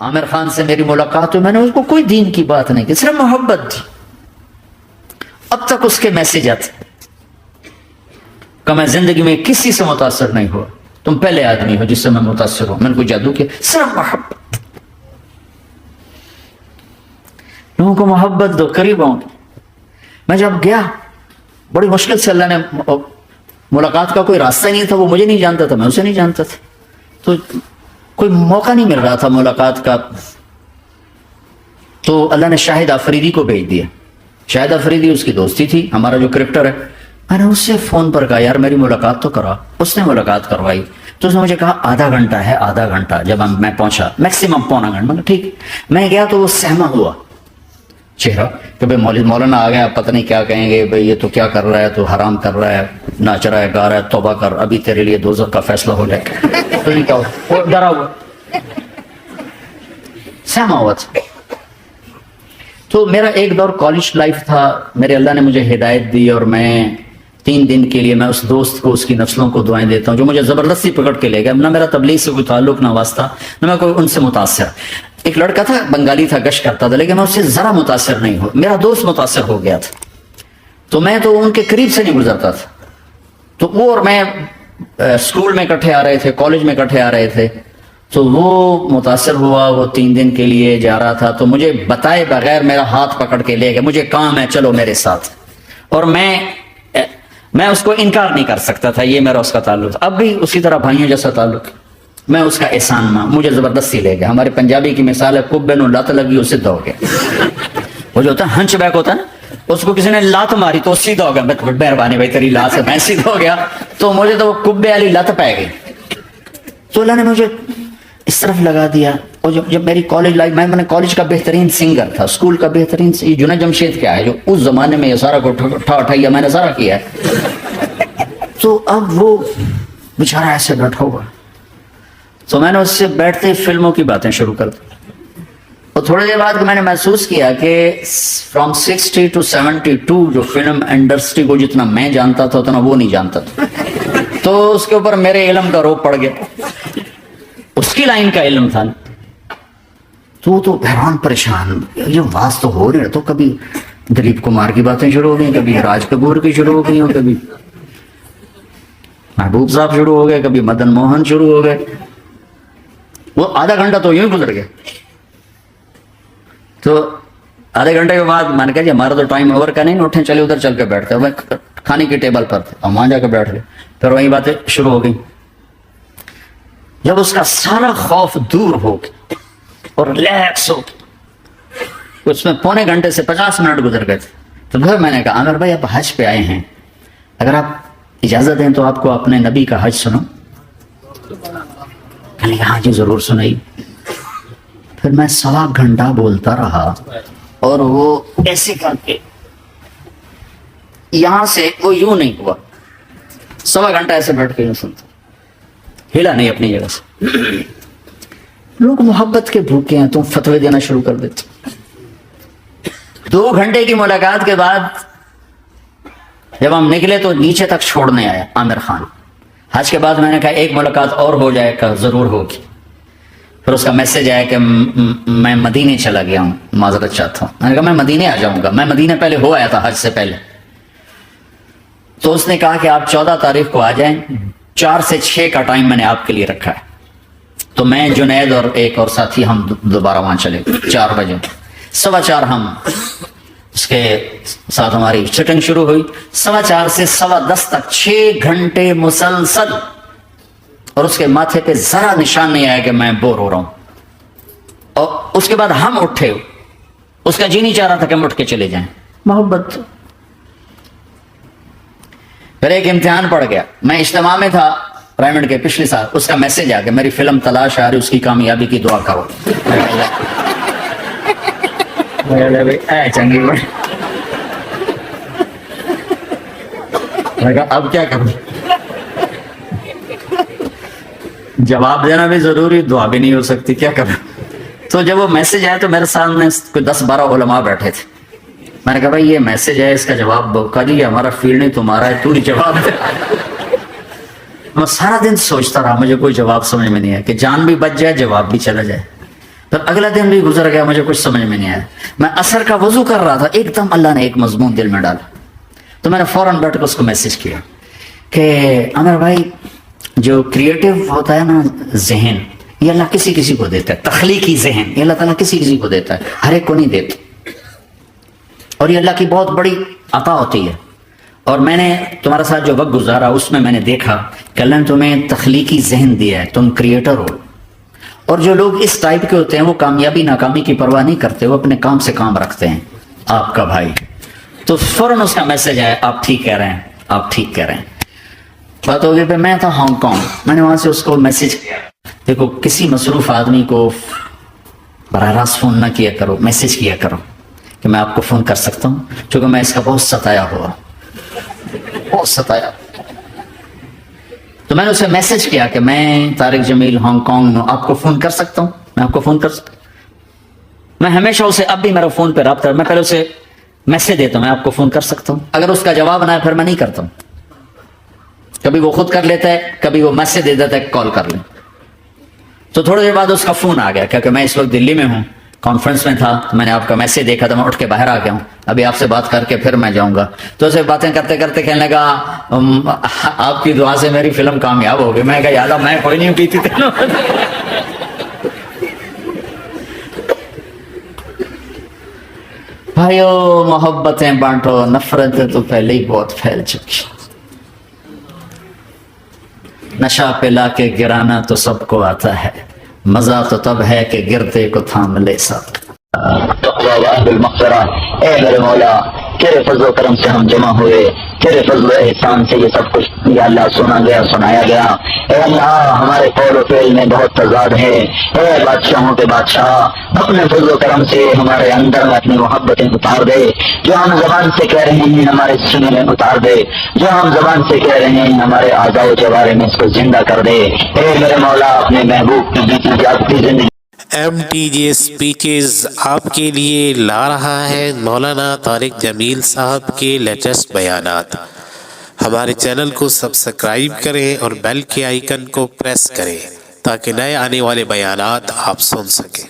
عامر خان سے میری ملاقات ہوئی, میں نے اس کو کوئی دین کی بات نہیں کی, صرف محبت تھی. اب تک اس کے میسج آتے کہ میں زندگی میں کسی سے متاثر نہیں ہوا, تم پہلے آدمی ہو جس سے میں متاثر ہوں, میں نے کوئی جادو کیا, صرف محبت. لوگوں کو محبت دو, قریب ہوں. میں جب گیا بڑی مشکل سے, اللہ نے ملاقات کا کوئی راستہ نہیں تھا, وہ مجھے نہیں جانتا تھا, میں اسے نہیں جانتا تھا, تو کوئی موقع نہیں مل رہا تھا ملاقات کا. تو اللہ نے شاہد آفریدی کو بھیج دیا. شاہد آفریدی اس کی دوستی تھی, ہمارا جو کرکٹر ہے. میں نے اس سے فون پر کہا یار میری ملاقات تو کرا. اس نے ملاقات کروائی تو اس نے مجھے کہا آدھا گھنٹہ ہے, آدھا گھنٹہ. جب میں پہنچا میکسیمم پونا گھنٹہ, ٹھیک. میں گیا تو وہ سہما ہوا چہرہ کہ بھائی مولانا آ گیا, پتہ نہیں کیا کہیں گے, بھائی یہ تو کیا کر رہا ہے, تو حرام کر رہا ہے, ناچ رہا ہے, گا رہا ہے, توبہ کر, ابھی تیرے لیے دوزخ کا فیصلہ ہو جائے. تو نہیں کہا, وہ ڈرا ہوا سہما ہوا تھا. تو میرا ایک دور کالج لائف تھا, میرے اللہ نے مجھے ہدایت دی, اور میں 3 دن کے لیے میں اس دوست کو, اس کی نسلوں کو دعائیں دیتا ہوں جو مجھے زبردستی پکڑ کے لے گیا. نہ میرا تبلیغ سے کوئی تعلق, نہ واسطہ, نہ میں کوئی ان سے متاثر. ایک لڑکا تھا بنگالی تھا, گشت کرتا تھا, لیکن میں اس سے ذرا متاثر نہیں ہوا. میرا دوست متاثر ہو گیا تھا, تو میں تو ان کے قریب سے نہیں گزرتا تھا. تو وہ اور میں اسکول میں اکٹھے آ رہے تھے, کالج میں اکٹھے آ رہے تھے. تو وہ متاثر ہوا, وہ 3 دن کے لیے جا رہا تھا, تو مجھے بتائے بغیر میرا ہاتھ پکڑ کے لے گیا, مجھے کام ہے چلو میرے ساتھ. اور میں اس کو انکار نہیں کر سکتا تھا, یہ میرا اس کا تعلق تھا. اب بھی اسی طرح بھائیوں جیسا تعلق. میں اس کا احسان ماں, مجھے زبردستی لے گیا. ہمارے پنجابی کی مثال ہے, کبے نو لت لگی اسے دو گیا. وہ جو ہوتا ہے ہنچ بیک ہوتا ہے نا, اس کو کسی نے لات ماری تو سیدھا ہو گیا. مہربانی بھائی تیری لات سے میں سیدھا ہو گیا. تو مجھے تو وہ کبے والی لت پہ گئی. تو اللہ نے مجھے اس طرف لگا دیا. اور جب میری کالج لائف, میں نے کالج کا بہترین سنگر تھا, اسکول کا بہترین, جنید جمشید کیا ہے جو اس زمانے میں یہ سارا کو اٹھایا, میں نے سارا کیا ہے. تو اب وہ بیچارہ ایسے بیٹھا ہوا, تو میں نے اس سے بیٹھتے فلموں کی باتیں شروع کر دی. اور تھوڑی دیر بعد میں نے محسوس کیا کہ فرام 60 to 72 جو فلم انڈسٹری کو جتنا میں جانتا تھا اتنا وہ نہیں جانتا تھا. تو اس کے اوپر میرے علم کا روپ پڑ گیا, اس کی لائن کا علم تھا. تو حیران پریشان, یہ واز تو ہو رہے, تو کبھی دلیپ کمار کی باتیں شروع ہو گئی, کبھی راج کپور کی شروع ہو گئی, اور کبھی محبوب صاحب شروع ہو گئے, کبھی مدن موہن شروع ہو گئے. وہ آدھا گھنٹہ تو یوں ہی گزر گیا. تو آدھے گھنٹے کے بعد میں نے کہا جی ہمارا تو ٹائم اوور کا نہیں, اٹھیں چلے ادھر چل کے بیٹھتے. میں کھانے کی ٹیبل پر تھے, ہم وہاں جا کے بیٹھ گئے. پھر وہی باتیں شروع ہو گئی. جب اس کا سارا خوف دور ہو گیا اور ریلیکس ہو گیا, اس میں پونے گھنٹے سے 50 منٹ گزر گئے تھے. تو پھر میں نے کہا عامر بھائی آپ حج پہ آئے ہیں, اگر آپ اجازت دیں تو آپ کو اپنے نبی کا حج سنو. کہنے ہاں جی ضرور سنائی. پھر میں 1.25 گھنٹہ بولتا رہا, اور وہ ایسے کر کے یہاں سے وہ یوں نہیں ہوا, 1.25 گھنٹہ ایسے بیٹھ کے یوں سنتا, ہلا نہیں اپنی جگہ سے. لوگ محبت کے بھوکے ہیں, تم فتوے دینا شروع کر دیتے. 2 گھنٹے کی ملاقات کے بعد جب ہم نکلے تو نیچے تک چھوڑنے آیا عامر خان. حج کے بعد میں نے کہا ایک ملاقات اور ہو جائے گا, ضرور ہوگی. پھر اس کا میسج آیا کہ میں مدینے چلا گیا ہوں, معذرت چاہتا ہوں. میں نے کہا میں مدینے آ جاؤں گا, میں مدینے پہلے ہو آیا تھا حج سے پہلے. تو اس نے کہا کہ آپ 14 تاریخ کو آ جائیں, 4 سے 6 کا ٹائم میں نے آپ کے لیے رکھا ہے. تو میں جنید اور ایک اور ساتھی ہم دوبارہ وہاں چلے 4 بجے. 4:15 ہم اس کے ساتھ ہماری چٹنگ شروع ہوئی. 4:15 سے 10:15 تک 6 گھنٹے مسلسل, اور اس کے ماتھے پہ ذرا نشان نہیں آیا کہ میں بور ہو رہا ہوں. اور اس کے بعد ہم اٹھے, اس کا جی نہیں چاہ رہا تھا کہ ہم اٹھ کے چلے جائیں. محبت. پھر ایک امتحان پڑ گیا, میں اجتماع میں تھا رائمنڈ کے پچھلے سال, اس کا میسج آ گیا میری فلم تلاش آ رہی, اس کی کامیابی کی دعا کرو. چنگی بڑی, میں کہا اب کیا کروں, جواب دینا بھی ضروری, دعا بھی نہیں ہو سکتی, کیا کروں. تو جب وہ میسج آیا تو میرے سامنے کوئی 10-12 علماء بیٹھے تھے. میں نے کہا بھائی یہ میسج ہے, اس کا جواب کہا جی یہ ہمارا فیلڈ نہیں تمہارا ہے, تو ہی جواب دے. میں سارا دن سوچتا رہا, مجھے کوئی جواب سمجھ میں نہیں آیا کہ جان بھی بچ جائے, جواب بھی چلا جائے. تو اگلا دن بھی گزر گیا, مجھے کچھ سمجھ میں نہیں آیا. میں عصر کا وضو کر رہا تھا, ایک دم اللہ نے ایک مضمون دل میں ڈالا. تو میں نے فوراً بیٹھ کے اس کو میسج کیا کہ عامر بھائی, جو کریٹو ہوتا ہے نا ذہن, یہ اللہ کسی کسی کو دیتا ہے. تخلیقی ذہن یہ اللہ تعالیٰ کسی کسی کو دیتا ہے, ہر ایک کو نہیں دیتا. اور یہ اللہ کی بہت بڑی عطا ہوتی ہے. اور میں نے تمہارے ساتھ جو وقت گزارا اس میں نے دیکھا کہ اللہ نے تمہیں تخلیقی ذہن دیا ہے, تم کریٹر ہو. اور جو لوگ اس ٹائپ کے ہوتے ہیں وہ کامیابی ناکامی کی پرواہ نہیں کرتے, وہ اپنے کام سے کام رکھتے ہیں. آپ کا بھائی تو فوراً اس کا میسج آیا, آپ ٹھیک کہہ رہے ہیں, آپ ٹھیک کہہ رہے ہیں. بات ہو گئی پہ میں تھا ہانگ کانگ, میں نے وہاں سے اس کو میسج کیا. دیکھو کسی مصروف آدمی کو براہ راست فون نہ کیا کرو, میسج کیا کرو کہ میں آپ کو فون کر سکتا ہوں, چونکہ میں اس کا بہت ستایا ہوا, بہت ستایا. تو میں نے اسے میسج کیا کہ میں طارق جمیل ہانگ کانگ میں آپ کو فون کر سکتا ہوں, میں آپ کو فون کر سکتا ہوں. میں ہمیشہ اسے, اب بھی میرا فون پہ رابطہ, میں پہلے اسے میسج دیتا ہوں میں آپ کو فون کر سکتا ہوں. اگر اس کا جواب نہ ہے پھر میں نہیں کرتا ہوں. کبھی وہ خود کر لیتا ہے, کبھی وہ میسج دے دیتا ہے کال کر لیں. تو تھوڑی دیر بعد اس کا فون آ گیا, کیونکہ میں اس وقت دلی میں ہوں, کانفرنس میں تھا. میں نے آپ کا میسج دیکھا تو میں اٹھ کے باہر آ گیا ہوں, ابھی آپ سے بات کر کے پھر میں جاؤں گا. تو اسے باتیں کرتے کرتے کہنے لگا آپ کی دعا سے میری فلم کامیاب ہو گئی. میں کہا یاد میں کوئی نہیں پیتی تھی. بھائیو محبتیں بانٹو, نفرتیں تو پہلے ہی بہت پھیل چکی. نشہ پلا کے گرانا تو سب کو آتا ہے, مزہ تو تب ہے کہ گرتے کو تھام لے سب. اے میرے مولا, تیرے فضل و کرم سے ہم جمع ہوئے, تیرے فضل و احسان سے یہ سب کچھ یا اللہ سنا گیا, سنایا گیا. اے اللہ ہمارے قول و فعل میں بہت تضاد ہے. اے بادشاہوں کے بادشاہ, اپنے فضل و کرم سے ہمارے اندر میں اپنی محبتیں اتار دے. جو ہم زبان سے کہہ رہے ہیں ہمارے سینے میں اتار دے, جو ہم زبان سے کہہ رہے ہیں ہمارے اعضاء و جوارح میں اس کو زندہ کر دے. اے میرے مولا اپنے محبوب کی جیتی جاگتی زندگی. ایم ٹی جے اسپیچز آپ کے لیے لا رہا ہے مولانا طارق جمیل صاحب کے لیٹسٹ بیانات. ہمارے چینل کو سبسکرائب کریں اور بیل کے آئیکن کو پریس کریں تاکہ نئے آنے والے بیانات آپ سن سکیں.